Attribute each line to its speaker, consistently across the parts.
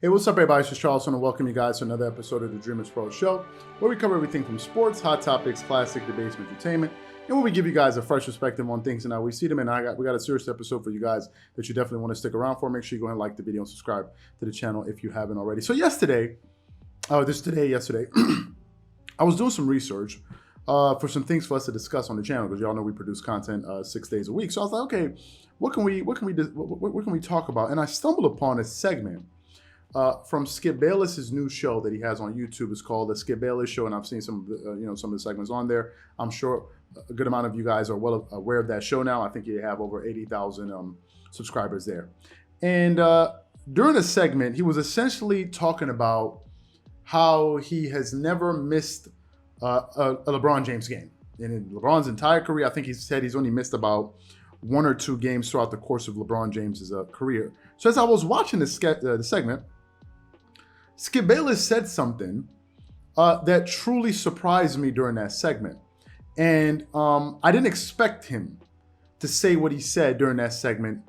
Speaker 1: Hey, what's up, everybody? It's just Charles, and welcome you guys to another episode of the Dreamerspro Show, where we cover everything from sports, hot topics, classic debates, and entertainment, and where we give you guys a fresh perspective on things and how we see them. And we got a serious episode for you guys that you definitely want to stick around for. Make sure you go ahead and like the video and subscribe to the channel if you haven't already. So yesterday, I was doing some research for some things for us to discuss on the channel, because y'all know we produce content 6 days a week. So I was like, okay, what can we talk about? And I stumbled upon a segment from Skip Bayless's new show that he has on YouTube. It's called The Skip Bayless Show, and I've seen some of the, some of the segments on there. I'm sure a good amount of you guys are well aware of that show now. I think you have over 80,000 subscribers there. And during the segment, he was essentially talking about how he has never missed a LeBron James game. And in LeBron's entire career, I think he said he's only missed about 1 or 2 games throughout the course of LeBron James's career. So as I was watching the segment, Skip Bayless said something that truly surprised me during that segment. And I didn't expect him to say what he said during that segment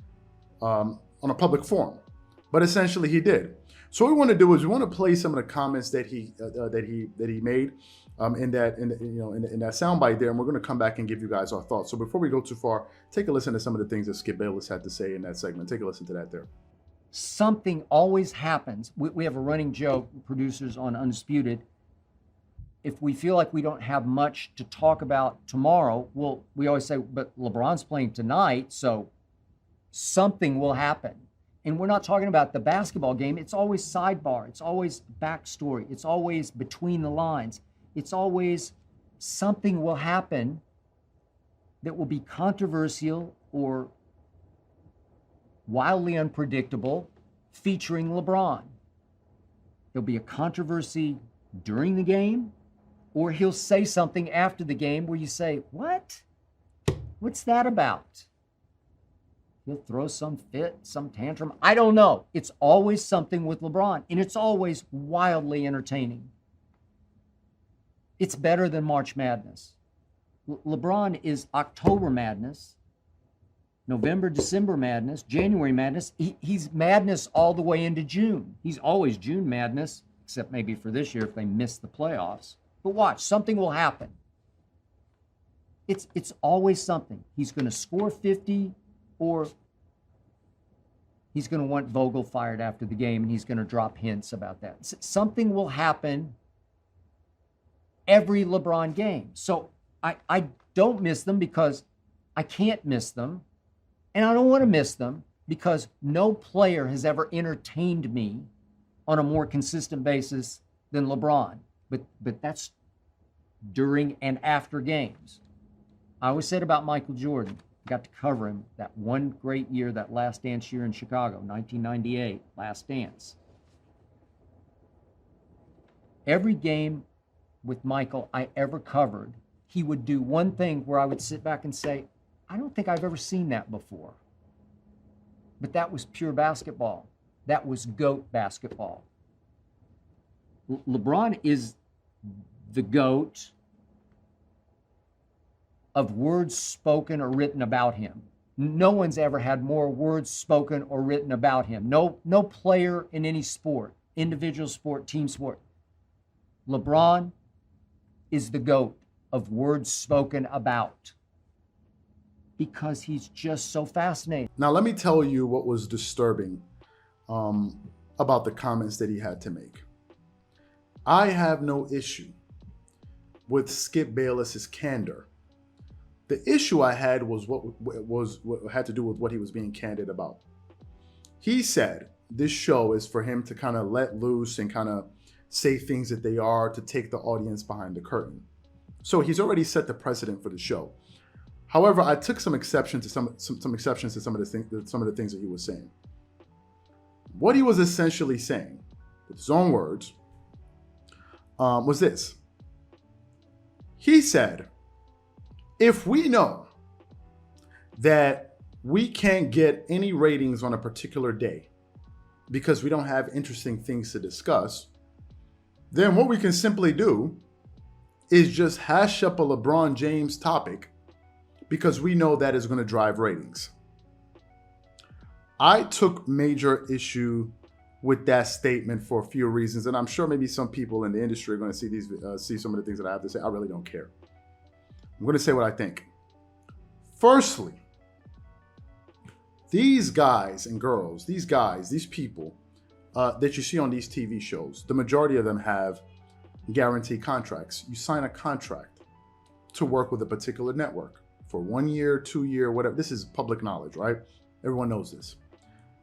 Speaker 1: on a public forum, but essentially he did. So what we want to do is we want to play some of the comments that he made in that soundbite there, and we're going to come back and give you guys our thoughts. So before we go too far, take a listen to some of the things that Skip Bayless had to say in that segment. Take a listen to that there.
Speaker 2: Something always happens. We have a running joke, producers on Undisputed. If we feel like we don't have much to talk about tomorrow, we always say, but LeBron's playing tonight, so something will happen. And we're not talking about the basketball game. It's always sidebar. It's always backstory. It's always between the lines. It's always something will happen that will be controversial or wildly unpredictable, featuring LeBron. There'll be a controversy during the game, or he'll say something after the game where you say, what? What's that about? He'll throw some fit, some tantrum. I don't know. It's always something with LeBron, and it's always wildly entertaining. It's better than March Madness. LeBron is October Madness, November, December Madness, January Madness. He's madness all the way into June. He's always June Madness, except maybe for this year if they miss the playoffs. But watch, something will happen. It's always something. He's going to score 50, or he's going to want Vogel fired after the game, and he's going to drop hints about that. Something will happen every LeBron game. So I don't miss them because I can't miss them. And I don't want to miss them because no player has ever entertained me on a more consistent basis than LeBron. But that's during and after games. I always said about Michael Jordan, got to cover him that one great year, that last dance year in Chicago, 1998, last dance. Every game with Michael I ever covered, he would do one thing where I would sit back and say, I don't think I've ever seen that before. But that was pure basketball. That was GOAT basketball. LeBron is the GOAT of words spoken or written about him. No one's ever had more words spoken or written about him. No player in any sport, individual sport, team sport. LeBron is the GOAT of words spoken about, because he's just so fascinating.
Speaker 1: Now, let me tell you what was disturbing about the comments that he had to make. I have no issue with Skip Bayless's candor. The issue I had was what had to do with what he was being candid about. He said this show is for him to kind of let loose and kind of say things that they are, to take the audience behind the curtain. So he's already set the precedent for the show. However, I took some exception to some exceptions to some of the things that he was saying. What he was essentially saying, with his own words, was this. He said, if we know that we can't get any ratings on a particular day because we don't have interesting things to discuss, then what we can simply do is just hash up a LeBron James topic, because we know that is going to drive ratings. I took major issue with that statement for a few reasons, and I'm sure maybe some people in the industry are going to see some of the things that I have to say. I really don't care. I'm going to say what I think. Firstly, these guys and girls, these people that you see on these TV shows, the majority of them have guaranteed contracts. You sign a contract to work with a particular network for 1 year, 2 year, whatever. This is public knowledge, right? Everyone knows this.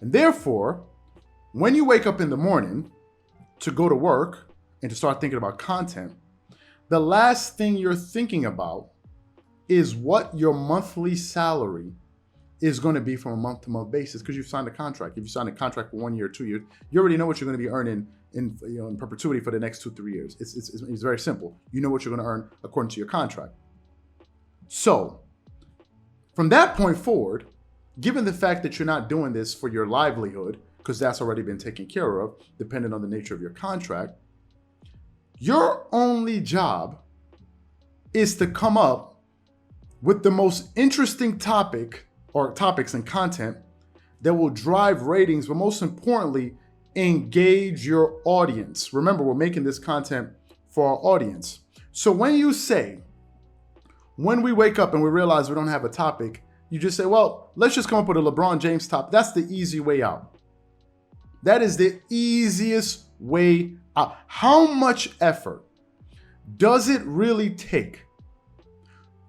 Speaker 1: And therefore, when you wake up in the morning to go to work and to start thinking about content, the last thing you're thinking about is what your monthly salary is going to be from a month-to-month basis, because you've signed a contract. If you sign a contract for 1 year, 2 years, you already know what you're going to be earning in perpetuity for the next 2-3 years. It's very simple. You know what you're going to earn according to your contract. So from that point forward, given the fact that you're not doing this for your livelihood, because that's already been taken care of, depending on the nature of your contract, your only job is to come up with the most interesting topic or topics and content that will drive ratings, but most importantly, engage your audience. Remember, we're making this content for our audience. So when you say, when we wake up and we realize we don't have a topic, you just say, well, let's just come up with a LeBron James topic. That's the easy way out. That is the easiest way out. How much effort does it really take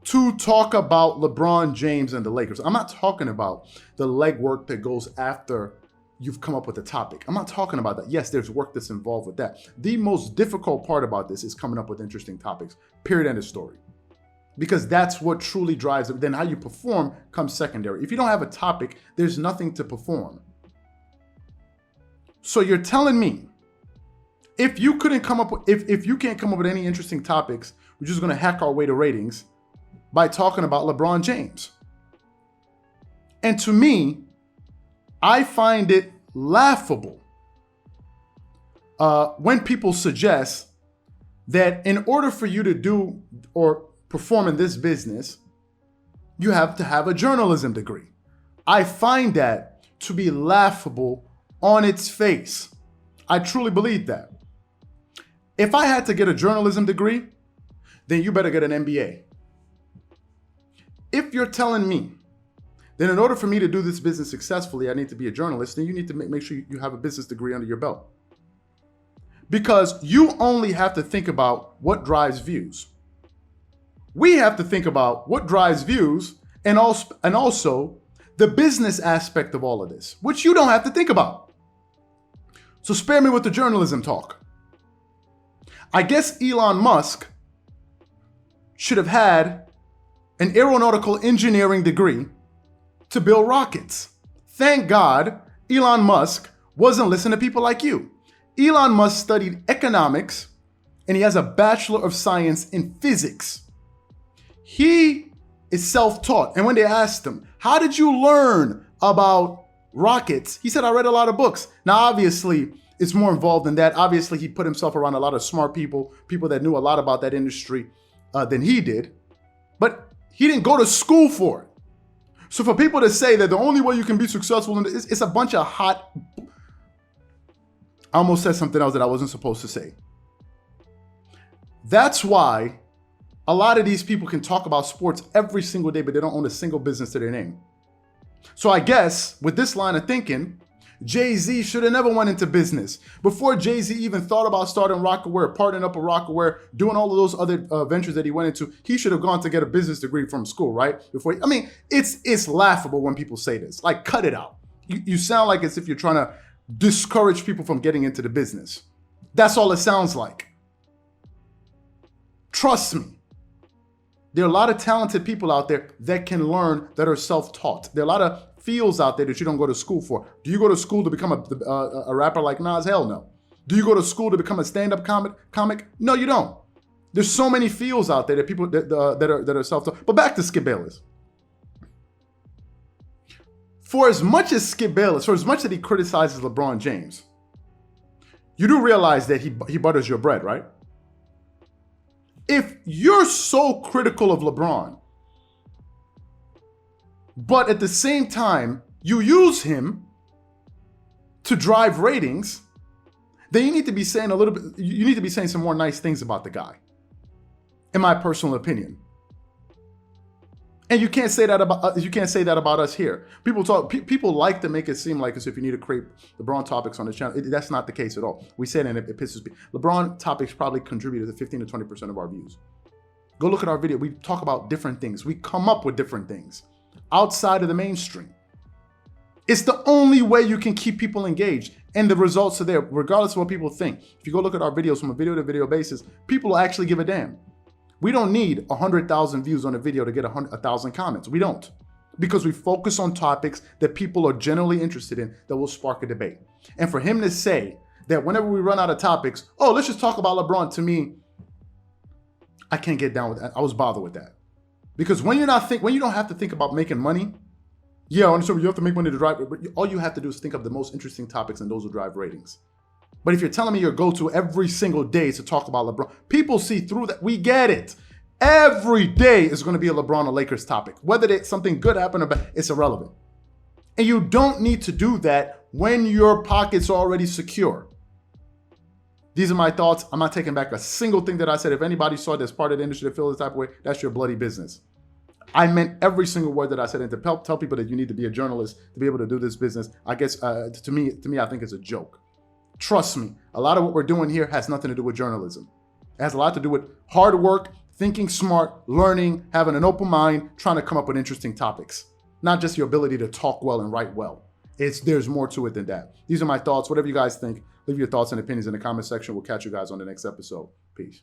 Speaker 1: to talk about LeBron James and the Lakers? I'm not talking about the legwork that goes after you've come up with a topic. I'm not talking about that. Yes, there's work that's involved with that. The most difficult part about this is coming up with interesting topics, period, end of story. Because that's what truly drives it. Then how you perform comes secondary. If you don't have a topic, there's nothing to perform. So you're telling me, if you couldn't come up with, if you can't come up with any interesting topics, we're just going to hack our way to ratings by talking about LeBron James. And to me, I find it laughable when people suggest that in order for you to do or perform in this business, you have to have a journalism degree. I find that to be laughable on its face. I truly believe that. If I had to get a journalism degree, then you better get an MBA. If you're telling me that in order for me to do this business successfully, I need to be a journalist, then you need to make sure you have a business degree under your belt. Because you only have to think about what drives views. We have to think about what drives views and also the business aspect of all of this, which you don't have to think about. So spare me with the journalism talk. I guess Elon Musk should have had an aeronautical engineering degree to build rockets. Thank God Elon Musk wasn't listening to people like you. Elon Musk studied economics and he has a Bachelor of Science in physics. He is self-taught. And when they asked him, how did you learn about rockets? He said, I read a lot of books. Now, obviously, it's more involved than that. Obviously, he put himself around a lot of smart people that knew a lot about that industry than he did. But he didn't go to school for it. So for people to say that the only way you can be successful in this, it's a bunch of hot... I almost said something else that I wasn't supposed to say. That's why a lot of these people can talk about sports every single day, but they don't own a single business to their name. So I guess with this line of thinking, Jay-Z should have never went into business. Before Jay-Z even thought about starting Rockaware, partnering up with Rockaware, doing all of those other ventures that he went into, he should have gone to get a business degree from school, right? It's laughable when people say this. Like, cut it out. You sound like as if you're trying to discourage people from getting into the business. That's all it sounds like. Trust me. There are a lot of talented people out there that can learn, that are self-taught. There are a lot of fields out there that you don't go to school for. Do you go to school to become a rapper like Nas? Hell no. Do you go to school to become a stand-up comic? No, you don't. There's so many fields out there that people that are self-taught. But back to Skip Bayless. For as much as Skip Bayless, for as much that he criticizes LeBron James, you do realize that he butters your bread, right? If you're so critical of LeBron, but at the same time, you use him to drive ratings, then you need to be saying a little bit, you need to be saying some more nice things about the guy, in my personal opinion. And you can't say that about us here. People like to make it seem like as if you need to create LeBron topics on the channel. That's not the case at all. We said it and it pisses me. LeBron topics probably contributed to 15 to 20% of our views. Go look at our video. We talk about different things. We come up with different things outside of the mainstream. It's the only way you can keep people engaged, and the results are there, regardless of what people think. If you go look at our videos from a video to video basis, people will actually give a damn. We don't need 100,000 views on a video to get 1,000 comments. We don't, because we focus on topics that people are generally interested in that will spark a debate. And for him to say that whenever we run out of topics, oh, let's just talk about LeBron, to me, I can't get down with that. I was bothered with that. Because when you don't have to think about making money, yeah, I understand you have to make money to drive, but all you have to do is think of the most interesting topics, and those will drive ratings. But if you're telling me your go-to every single day is to talk about LeBron, people see through that. We get it. Every day is going to be a LeBron or Lakers topic. Whether something good happened or bad, it's irrelevant. And you don't need to do that when your pockets are already secure. These are my thoughts. I'm not taking back a single thing that I said. If anybody saw this part of the industry that feel this type of way, that's your bloody business. I meant every single word that I said, and to tell people that you need to be a journalist to be able to do this business, I guess to me, I think it's a joke. Trust me, a lot of what we're doing here has nothing to do with journalism. It has a lot to do with hard work, thinking smart, learning, having an open mind, trying to come up with interesting topics. Not just your ability to talk well and write well. There's more to it than that. These are my thoughts. Whatever you guys think, leave your thoughts and opinions in the comment section. We'll catch you guys on the next episode. Peace.